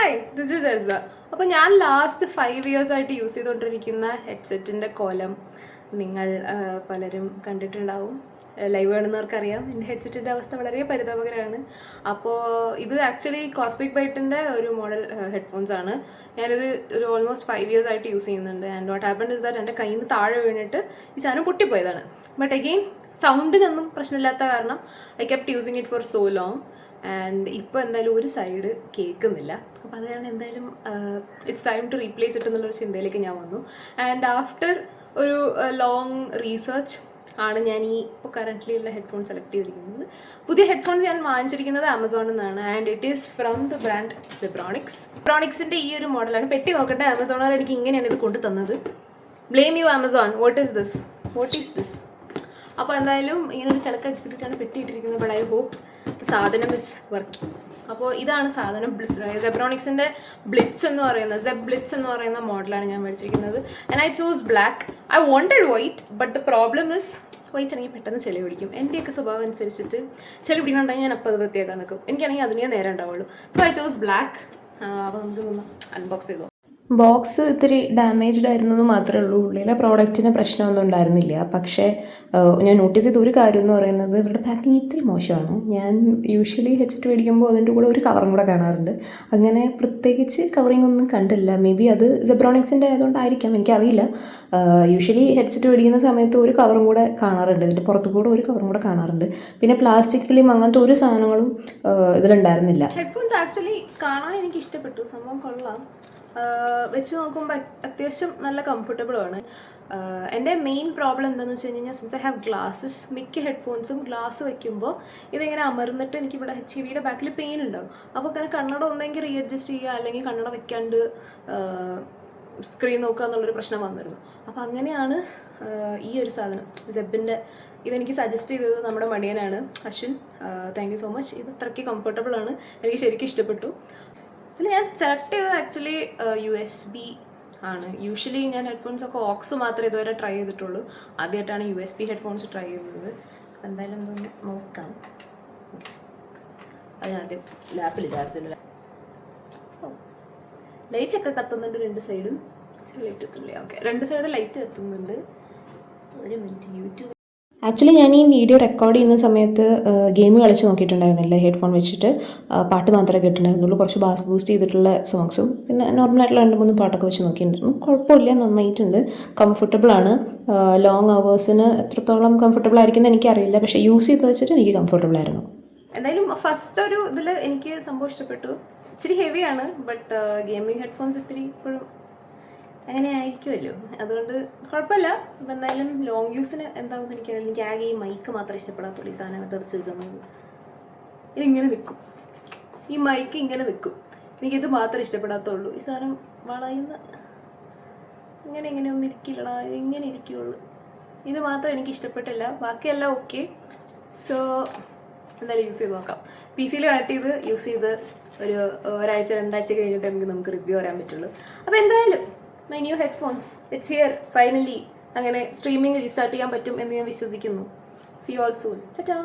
Hi, this is Elsa. അപ്പോൾ ഞാൻ last 5 years ആയിട്ട് യൂസ് ചെയ്തുകൊണ്ടിരിക്കുന്ന ഹെഡ്സെറ്റിൻ്റെ കോലം നിങ്ങൾ പലരും കണ്ടിട്ടുണ്ടാവും. ലൈവ് കാണുന്നവർക്കറിയാം എൻ്റെ ഹെഡ്സെറ്റിൻ്റെ അവസ്ഥ വളരെ പരിതാപകരമാണ്. അപ്പോൾ ഇത് ആക്ച്വലി കോസ്മിക് ബൈറ്റിൻ്റെ ഒരു മോഡൽ ഹെഡ്ഫോൺസ് ആണ്. ഞാനിത് ഒരു ഓൾമോസ്റ്റ് 5 years ആയിട്ട് യൂസ് ചെയ്യുന്നുണ്ട്. And what happened is that എൻ്റെ കയ്യിൽ നിന്ന് താഴെ വീണിട്ട് ഈ സാധനം പൊട്ടിപ്പോയതാണ്. ബട്ട് അഗെയിൻ സൗണ്ടിനൊന്നും പ്രശ്നമില്ലാത്ത കാരണം I kept using it for so long. And ഇപ്പോൾ എന്തായാലും ഒരു സൈഡ് കേൾക്കുന്നില്ല. അപ്പോൾ അത് കാരണം എന്തായാലും ഇറ്റ്സ് ടൈം ടു റീപ്ലേസ് ഇട്ട് എന്നുള്ളൊരു ചിന്തയിലേക്ക് ഞാൻ വന്നു. ആൻഡ് ആഫ്റ്റർ ഒരു ലോങ് റീസെർച്ച് ആണ് ഞാൻ ഈ ഇപ്പോൾ കറൻ്റ്ലി ഉള്ള ഹെഡ്ഫോൺ സെലക്ട് ചെയ്തിരിക്കുന്നത്. പുതിയ ഹെഡ്ഫോൺസ് ഞാൻ വാങ്ങിച്ചിരിക്കുന്നത് ആമസോണിൽ നിന്നാണ്. And it is from the brand Zebronics. സെബ്രോണിക്സിൻ്റെ ഈ ഒരു മോഡലാണ്. പെട്ടി നോക്കട്ടെ, ആമസോണർ എനിക്ക് ഇങ്ങനെയാണ് ഇത് കൊണ്ടു തന്നത്. Blame you Amazon, what is this. അപ്പോൾ എന്തായാലും ഇങ്ങനൊരു ചിലക്ക കിട്ടിയിട്ടാണ് പെട്ടിയിട്ടിരിക്കുന്നത്. ബട്ട് ഐ ഹോപ്പ് സാധനം ഇസ് വർക്കിംഗ്. അപ്പോൾ ഇതാണ് സാധനം. സെബ്രോണിക്സിൻ്റെ ബ്ലിറ്റ്സ് എന്ന് പറയുന്ന മോഡലാണ് ഞാൻ മേടിച്ചിരിക്കുന്നത്. And I choose black. I wanted white, but the problem is white ആണെങ്കിൽ പെട്ടെന്ന് ചെളി പിടിക്കും. എൻ്റെയൊക്കെ സ്വഭാവം അനുസരിച്ചിട്ട് ചെളി പിടിക്കണമെങ്കിൽ ഞാൻ അപ്പോൾ അത് വൃത്തിയാക്കാൻ നിൽക്കും. എനിക്കാണെങ്കിൽ അതിനേ നേരം ഉണ്ടാവുള്ളൂ. So I choose black. അപ്പോൾ നമുക്ക് അൺബോക്സ് ചെയ്തോ. ബോക്സ് ഇത്തിരി ഡാമേജ്ഡ് ആയിരുന്നെന്ന് മാത്രമേ ഉള്ളൂ. ഉള്ളിലെ പ്രോഡക്റ്റിന് പ്രശ്നമൊന്നും ഉണ്ടായിരുന്നില്ല. പക്ഷേ ഞാൻ നോട്ടീസ് ചെയ്ത ഒരു കാര്യം എന്ന് പറയുന്നത് ഇവരുടെ പാക്കിങ് ഇത്തിരി മോശമാണ്. ഞാൻ യൂഷ്വലി ഹെഡ്സെറ്റ് മേടിക്കുമ്പോൾ അതിൻ്റെ കൂടെ ഒരു കവറും കൂടെ കാണാറുണ്ട്. അങ്ങനെ പ്രത്യേകിച്ച് കവറിങ് ഒന്നും കണ്ടില്ല. മേ ബി അത് സെബ്രോണിക്സിൻ്റെ ആയതുകൊണ്ടായിരിക്കാം, എനിക്കറിയില്ല. യൂഷ്വലി ഹെഡ്സെറ്റ് മേടിക്കുന്ന സമയത്ത് ഒരു കവറും കൂടെ കാണാറുണ്ട്, ഇതിൻ്റെ പുറത്തു കൂടെ ഒരു കവറും കൂടെ കാണാറുണ്ട്. പിന്നെ പ്ലാസ്റ്റിക് ഫിലിം അങ്ങനത്തെ ഒരു സാധനങ്ങളും ഇതിലുണ്ടായിരുന്നില്ല. ഹെഡ്ഫോൺസ് ആക്ച്വലി കാണാൻ എനിക്ക് ഇഷ്ടപ്പെട്ടു, സംഭവം കൊള്ളാം. വെച്ച് നോക്കുമ്പോൾ അത്യാവശ്യം നല്ല കംഫർട്ടബിളാണ്. എൻ്റെ മെയിൻ പ്രോബ്ലം എന്താണെന്ന് വെച്ച് കഴിഞ്ഞാൽ സിൻസ് ഐ ഹാവ് ഗ്ലാസ്സസ്, മിക്ക ഹെഡ്ഫോൺസും ഗ്ലാസ് വയ്ക്കുമ്പോൾ ഇതിങ്ങനെ അമർന്നിട്ട് എനിക്കിവിടെ ചെവിയുടെ ബാക്കിൽ പെയിൻ ഉണ്ടാവും. അപ്പോൾ അങ്ങനെ കണ്ണട ഒന്നെങ്കിൽ റീഅഡ്ജസ്റ്റ് ചെയ്യുക, അല്ലെങ്കിൽ കണ്ണട വയ്ക്കാണ്ട് സ്ക്രീൻ നോക്കുക എന്നുള്ളൊരു പ്രശ്നം വന്നിരുന്നു. അപ്പോൾ അങ്ങനെയാണ് ഈ ഒരു സാധനം സെബിൻ്റെ ഇതെനിക്ക് സജസ്റ്റ് ചെയ്തത് നമ്മുടെ മടിയനാണ് Ashwin. Thank you so much. ഇത് അത്രയ്ക്ക് കംഫർട്ടബിളാണ്, എനിക്ക് ശരിക്കും ഇഷ്ടപ്പെട്ടു. ഇതിൽ ഞാൻ സെലക്ട് ചെയ്തത് ആക്ച്വലി USB ആണ്. യൂഷ്വലി ഞാൻ ഹെഡ്ഫോൺസൊക്കെ ഓക്സ് മാത്രമേ ഇതുവരെ ട്രൈ ചെയ്തിട്ടുള്ളൂ. ആദ്യമായിട്ടാണ് USB ഹെഡ്ഫോൺസ് ട്രൈ ചെയ്യുന്നത്. എന്തായാലും ഇതൊന്ന് നോക്കാം. അതിനാദ്യം ലാപ്പിൽ ചാർജ്. ലൈറ്റൊക്കെ കത്തുന്നുണ്ട് രണ്ട് സൈഡും. ലൈറ്റ് എത്തുന്നില്ല. ഓക്കെ, രണ്ട് സൈഡും ലൈറ്റ് എത്തുന്നുണ്ട്. ഒരു മിനിറ്റ്, യൂട്യൂബ്. ആക്ച്വലി ഞാൻ ഈ വീഡിയോ റെക്കോർഡ് ചെയ്യുന്ന സമയത്ത് ഗെയിം കളിച്ച് നോക്കിയിട്ടുണ്ടായിരുന്നില്ല. ഹെഡ്ഫോൺ വെച്ചിട്ട് പാട്ട് മാത്രമേ കേട്ടിട്ടുണ്ടായിരുന്നുള്ളൂ. കുറച്ച് ബാസ് ബൂസ്റ്റ് ചെയ്തിട്ടുള്ള സോങ്സും പിന്നെ നോർമലായിട്ടുള്ള 2-3 പാട്ടൊക്കെ വെച്ച് നോക്കിയിട്ടുണ്ടായിരുന്നു. കുഴപ്പമില്ല, നന്നായിട്ടുണ്ട്, കംഫർട്ടബിളാണ്. ലോങ് അവേഴ്സിന് എത്രത്തോളം കംഫർട്ടബിൾ ആയിരിക്കുമെന്ന് എനിക്കറിയില്ല, പക്ഷേ യൂസ് ചെയ്ത് വെച്ചിട്ട് എനിക്ക് കംഫർട്ടബിൾ ആയിരുന്നു. എന്തായാലും ഫസ്റ്റ് ഒരു ഇതിൽ എനിക്ക് സംഭവം ഇഷ്ടപ്പെട്ടു. ഇച്ചിരി ഹെവിയാണ്, ബട്ട് ഗെയിമിംഗ് ഹെഡ്ഫോൺസ് ഇത്തിരി ഇപ്പോഴും അങ്ങനെ ആയിരിക്കുമല്ലോ, അതുകൊണ്ട് കുഴപ്പമില്ല. അപ്പം എന്തായാലും ലോങ് യൂസിന് എന്താണെന്ന് എനിക്കറിയില്ല. എനിക്ക് ആകെ ഈ മൈക്ക് മാത്രമേ ഇഷ്ടപ്പെടാത്തുള്ളൂ. ഈ സാധനം തെറിച്ച് കിട്ടുന്നത് ഇതിങ്ങനെ നിൽക്കും, ഈ മൈക്ക് ഇങ്ങനെ നിൽക്കും. എനിക്കിത് മാത്രമേ ഇഷ്ടപ്പെടാത്തുള്ളൂ. ഈ സാധനം വളയുന്ന ഇങ്ങനെ ഒന്നും ഇരിക്കില്ലടാ, ഇങ്ങനെ ഇരിക്കുകയുള്ളൂ. ഇത് മാത്രം എനിക്ക് ഇഷ്ടപ്പെട്ടില്ല, ബാക്കിയെല്ലാം ഓക്കെ. സോ എന്തായാലും യൂസ് ചെയ്ത് നോക്കാം. PC കണക്ട് ചെയ്ത് യൂസ് ചെയ്ത് ഒരാഴ്ച 2 ആഴ്ച കഴിഞ്ഞിട്ട് നമുക്ക് റിവ്യൂ പറയാൻ പറ്റുള്ളൂ. അപ്പോൾ എന്തായാലും my new headphones it's here finally. അങ്ങനെ സ്ട്രീമിംഗ് റീസ്റ്റാർട്ട് ചെയ്യാൻ പറ്റും എന്ന് ഞാൻ വിശ്വസിക്കുന്നു. See you all soon. Tata.